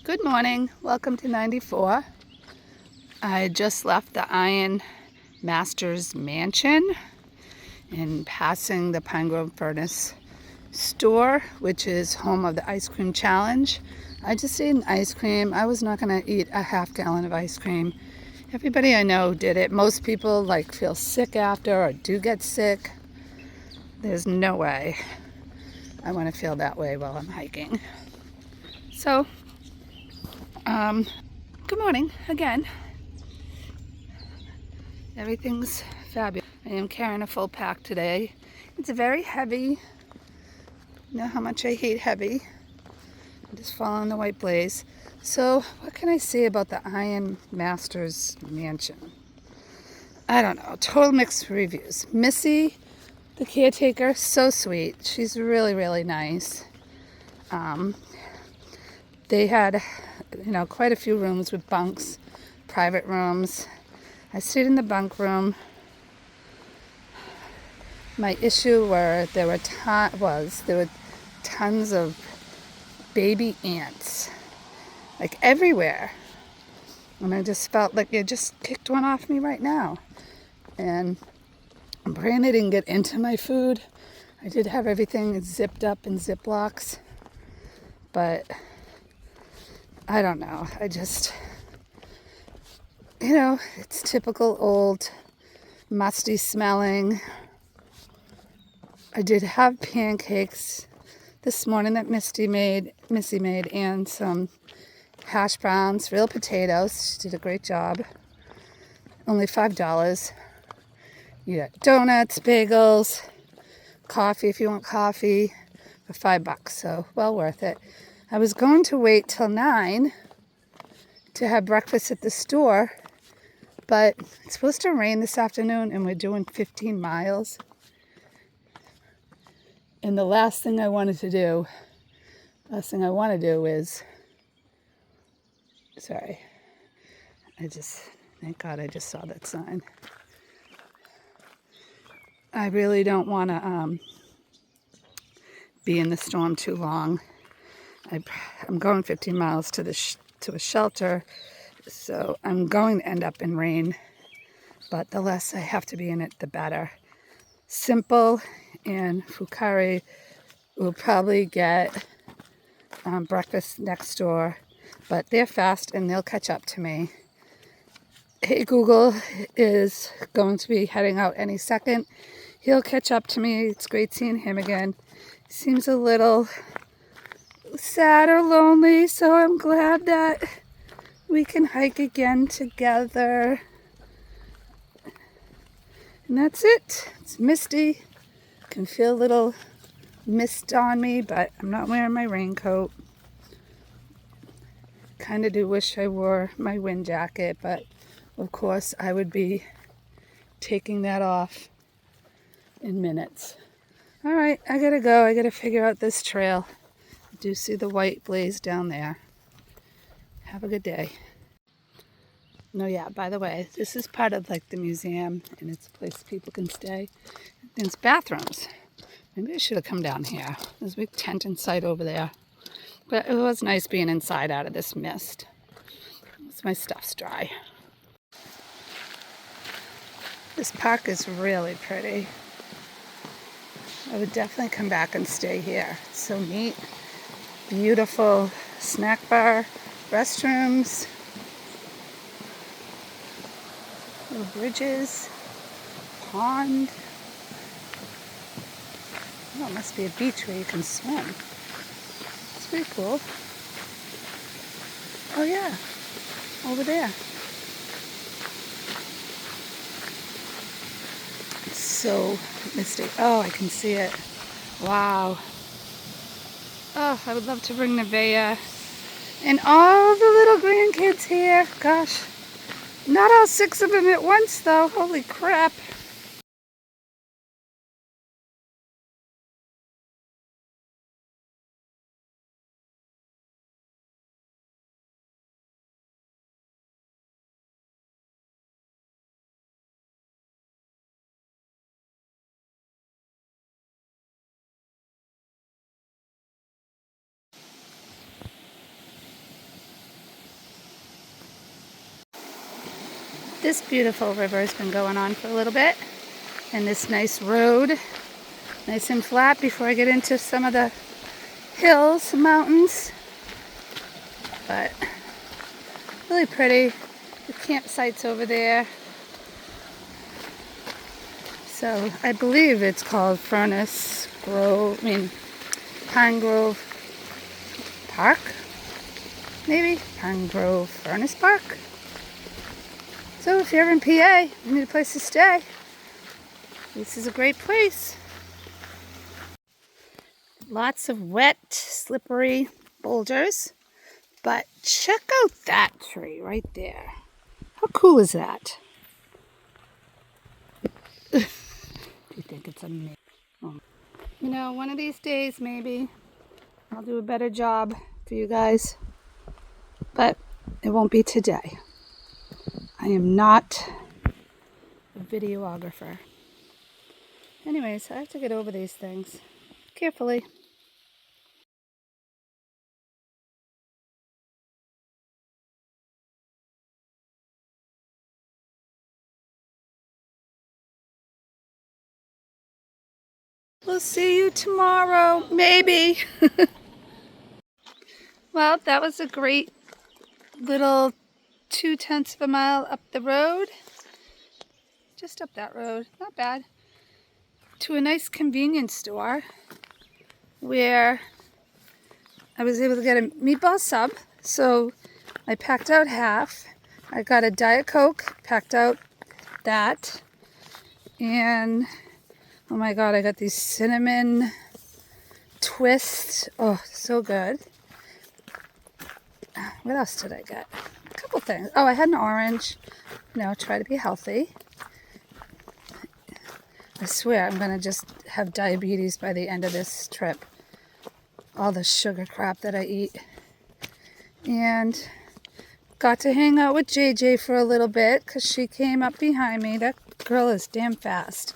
Good morning. Welcome to 94. I just left the Ironmaster's mansion and passing the Pine Grove Furnace store, which is home of the ice cream challenge. I just ate an ice cream. I was not going to eat a half gallon of ice cream. Everybody I know did it. Most people feel sick after or do get sick. There's no way I want to feel that way while I'm hiking. So, good morning again. Everything's fabulous. I am carrying a full pack today. It's very heavy. You know how much I hate heavy. I'm just following the white blaze. So what can I say about the Ironmaster's mansion? I don't know. Total mixed reviews. Missy, the caretaker, so sweet. She's really, really nice. They had, quite a few rooms with bunks, private rooms. I stayed in the bunk room. My issue there were tons of baby ants, everywhere, and I just felt like it just kicked one off me right now. And I'm praying they didn't get into my food. I did have everything zipped up in Ziplocs, but I don't know. I just, it's typical old, musty smelling. I did have pancakes this morning that Missy made, and some hash browns, real potatoes. She did a great job. Only $5. You got donuts, bagels, coffee if you want coffee, for $5. So well worth it. I was going to wait till 9 to have breakfast at the store, but it's supposed to rain this afternoon and we're doing 15 miles. And the last thing I want to do is, sorry, thank God I just saw that sign. I really don't want to be in the storm too long. I'm going 15 miles to a shelter, so I'm going to end up in rain, but the less I have to be in it, the better. Simple and Fukari will probably get breakfast next door, but they're fast and they'll catch up to me. Hey Google is going to be heading out any second. He'll catch up to me. It's great seeing him again. Seems a little sad or lonely, so I'm glad that we can hike again together. And that's it. It's misty. Can feel a little mist on me, but I'm not wearing my raincoat. Kind of do wish I wore my wind jacket, but of course I would be taking that off in minutes. All right, I gotta go. I gotta figure out this trail. I do see the white blaze down there. Have a good day. No, yeah, by the way, this is part of the museum, and it's a place people can stay. There's bathrooms. Maybe I should have come down here. There's a big tent in sight over there. But it was nice being inside out of this mist. My stuff's dry. This park is really pretty. I would definitely come back and stay here. It's so neat. Beautiful snack bar, restrooms, little bridges, pond. Oh, it must be a beach where you can swim. It's pretty cool. Oh yeah, over there. It's so misty. Oh, I can see it. Wow. Oh, I would love to bring Nevaeh and all the little grandkids here. Gosh, not all 6 of them at once though. Holy crap. This beautiful river has been going on for a little bit, and this nice road, nice and flat before I get into some of the hills, mountains, but really pretty. The campsite's over there. So I believe it's called Pine Grove Park, maybe? Pine Grove Furnace Park. So if you're ever in PA, you need a place to stay, this is a great place. Lots of wet, slippery boulders, but check out that tree right there. How cool is that? Do you think it's amazing? You know, one of these days maybe I'll do a better job for you guys, but it won't be today. I am not a videographer. Anyways, I have to get over these things carefully. We'll see you tomorrow, maybe. Well, that was a great little 0.2 of a mile up the road. Just up that road, not bad. To a nice convenience store where I was able to get a meatball sub. So I packed out half. I got a Diet Coke, packed out that. And oh my God, I got these cinnamon twists. Oh, so good. What else did I get? A couple things. Oh, I had an orange. You know, try to be healthy. I swear I'm going to just have diabetes by the end of this trip. All the sugar crap that I eat. And got to hang out with JJ for a little bit because she came up behind me. That girl is damn fast.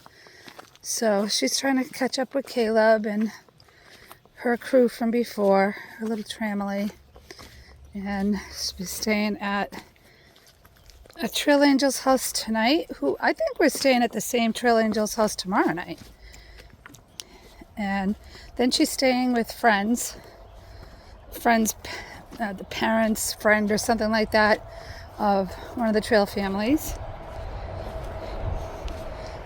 So she's trying to catch up with Caleb and her crew from before, her little tramily. And she's staying at a Trail Angels house tonight, who I think we're staying at the same Trail Angels house tomorrow night. And then she's staying with friends, the parents' friend or something like that of one of the trail families.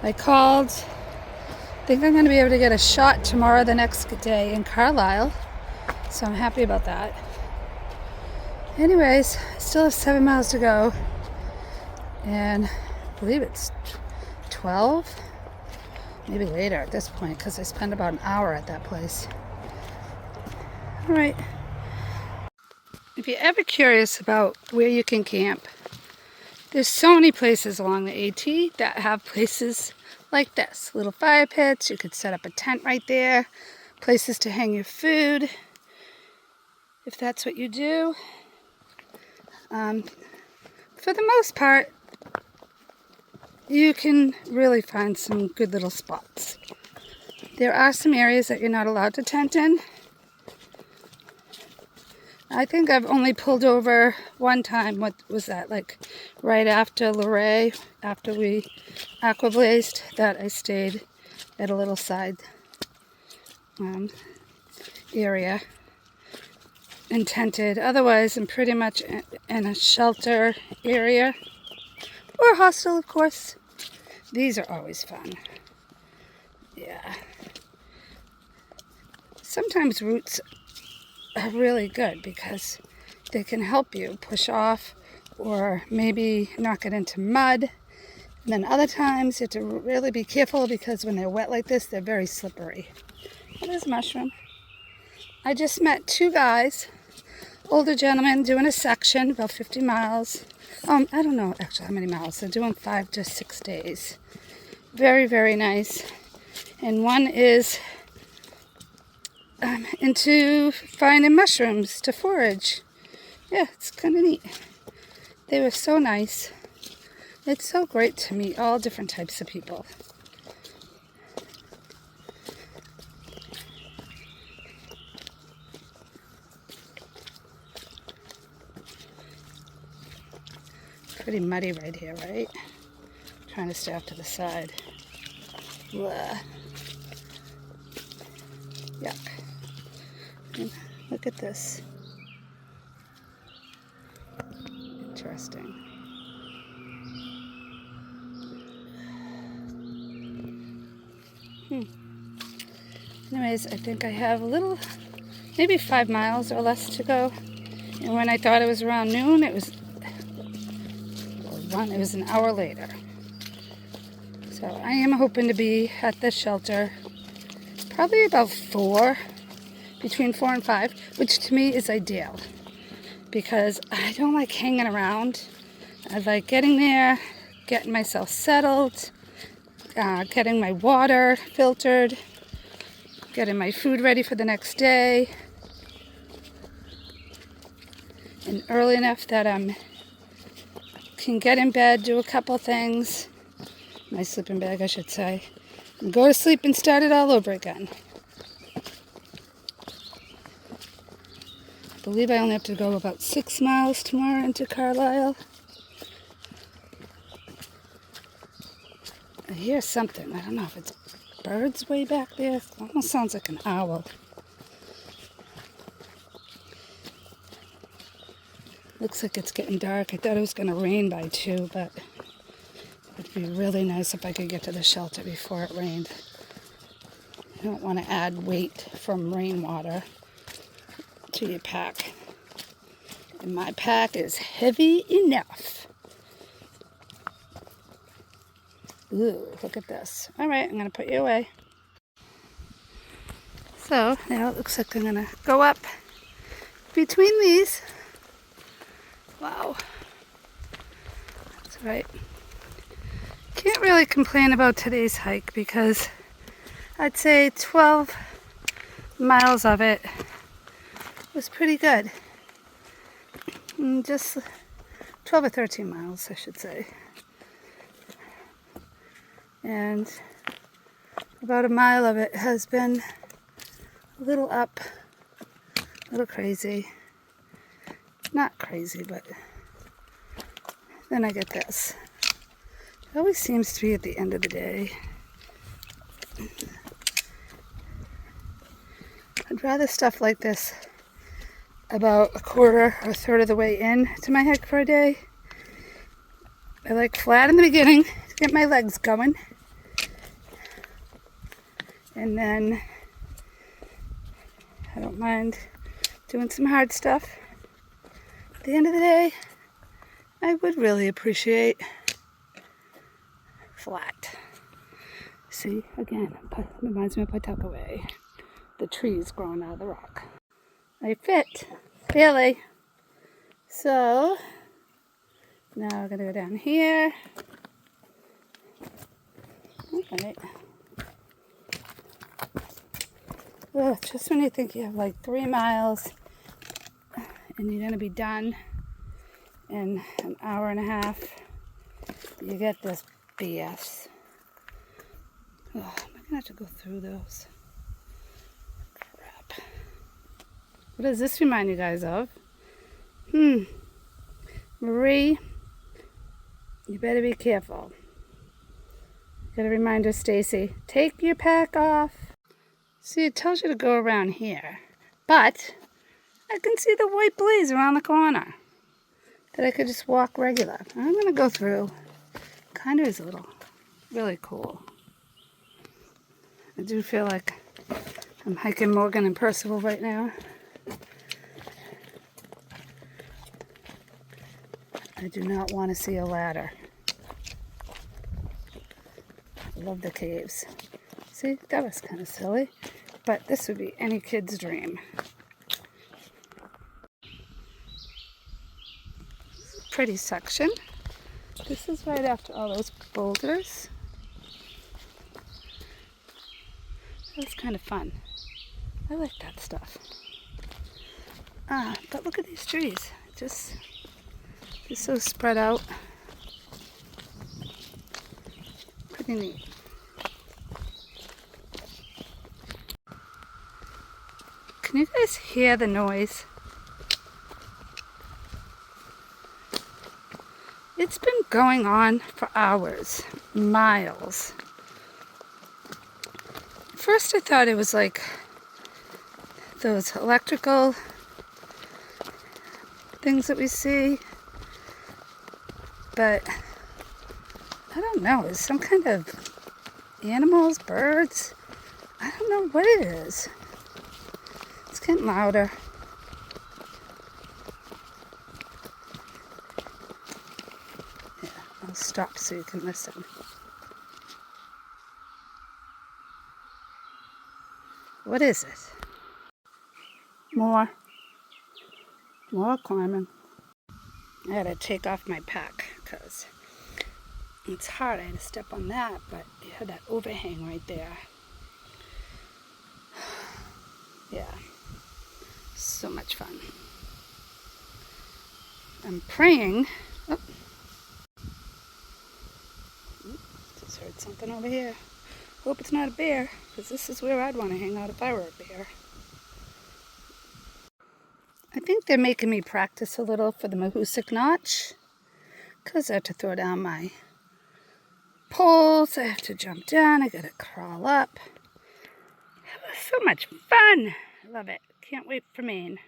I called. I think I'm going to be able to get a shot tomorrow, the next day in Carlisle. So I'm happy about that. Anyways, I still have 7 miles to go. And I believe it's 12, maybe later at this point, because I spend about an hour at that place. All right. If you're ever curious about where you can camp, there's so many places along the AT that have places like this. Little fire pits, you could set up a tent right there, places to hang your food, if that's what you do. For the most part, you can really find some good little spots. There are some areas that you're not allowed to tent in. I think I've only pulled over one time. What was that? Like right after Luray, after we aquablazed, that I stayed at a little side area and tented. Otherwise, I'm pretty much in a shelter area or a hostel, of course. These are always fun. Yeah. Sometimes routes are really good because they can help you push off or maybe not get into mud. And then other times you have to really be careful because when they're wet like this, they're very slippery. Oh, there's a mushroom. I just met 2 guys, older gentlemen, doing a section, about 50 miles. I don't know actually how many miles. They're doing 5 to 6 days. Very, very nice. And one is into finding mushrooms to forage. Yeah, it's kind of neat. They were so nice. It's so great to meet all different types of people. Pretty muddy right here, right? Trying to stay off to the side. Blah. Yuck. And look at this. Interesting. Anyways, I think I have a little, maybe 5 miles or less to go. And when I thought it was around noon, it was an hour later. So I am hoping to be at the shelter probably about 4, between 4 and 5, which to me is ideal because I don't like hanging around. I like getting there, getting myself settled, getting my water filtered, getting my food ready for the next day, and early enough that I can get in bed, do a couple things, my sleeping bag I should say, and go to sleep and start it all over again. I believe I only have to go about 6 miles tomorrow into Carlisle. I hear something. I don't know if it's birds way back there. It almost sounds like an owl. Looks like it's getting dark. I thought it was going to rain by 2, but it would be really nice if I could get to the shelter before it rained. You don't want to add weight from rainwater to your pack. And my pack is heavy enough. Ooh, look at this. All right, I'm going to put you away. So now it looks like I'm going to go up between these. Wow. That's right. Can't really complain about today's hike because I'd say 12 miles of it was pretty good. Just 12 or 13 miles, I should say. And about a mile of it has been a little up, a little crazy. Not crazy, but then I get this. It always seems to be at the end of the day. I'd rather stuff like this about a quarter or a third of the way in to my hike for a day. I like flat in the beginning to get my legs going. And then I don't mind doing some hard stuff. At the end of the day, I would really appreciate flat. See, again, reminds me of Pawtuckaway. The trees growing out of the rock. I fit, barely. So, now we're going to go down here. Alright. Oh, just when you think you have like 3 miles and you're going to be done in an hour and a half, you get this BS. Oh, am I going to have to go through those? Crap. What does this remind you guys of? Marie, you better be careful. Got a reminder, Stacy. Take your pack off. See, it tells you to go around here. But I can see the white blaze around the corner. That I could just walk regular. I'm going to go through. Kind of is a little, really cool. I do feel like I'm hiking Morgan and Percival right now. I do not want to see a ladder. I love the caves. See, that was kind of silly, but this would be any kid's dream. Pretty section. This is right after all those boulders. That's kind of fun. I like that stuff. But look at these trees. Just so spread out. Pretty neat. Can you guys hear the noise? It's been going on for hours, miles. First I thought it was like those electrical things that we see, but I don't know, it's some kind of animals, birds, I don't know what it is. It's getting louder. Yeah, I'll stop so you can listen. What is it? More climbing. I had to take off my pack because it's hard. I had to step on that, but you had that overhang right there. Yeah, so much fun. I'm praying. Oh, just heard something over here. Hope it's not a bear, because this is where I'd want to hang out if I were a bear. I think they're making me practice a little for the Mahoosuc Notch, because I have to throw down my poles, I have to jump down, I gotta crawl up. It was so much fun! I love it. Can't wait for Maine.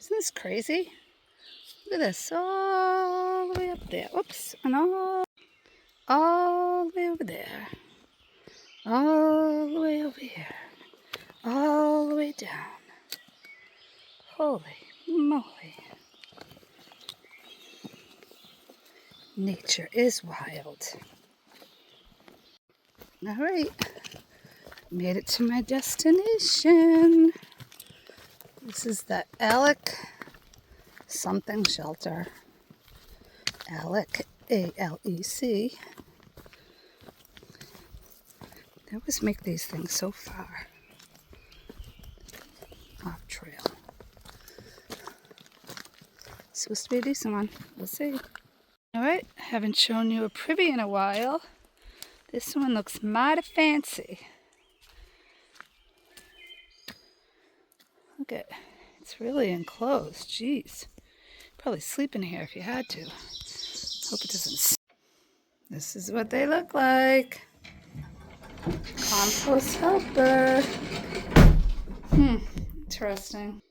Isn't this crazy? Look at this, all the way up there. Oops, and all the way over there. All the way over here. All the way down. Holy moly. Nature is wild. All right, made it to my destination. This is the Alec something shelter. Alec, A-L-E-C. They always make these things so far off trail. Supposed to be a decent one. We'll see. All right, haven't shown you a privy in a while. This one looks mighty fancy. Look at, it's really enclosed. Jeez, probably sleep in here if you had to. Hope it doesn't. This is what they look like. Compost helper. Interesting.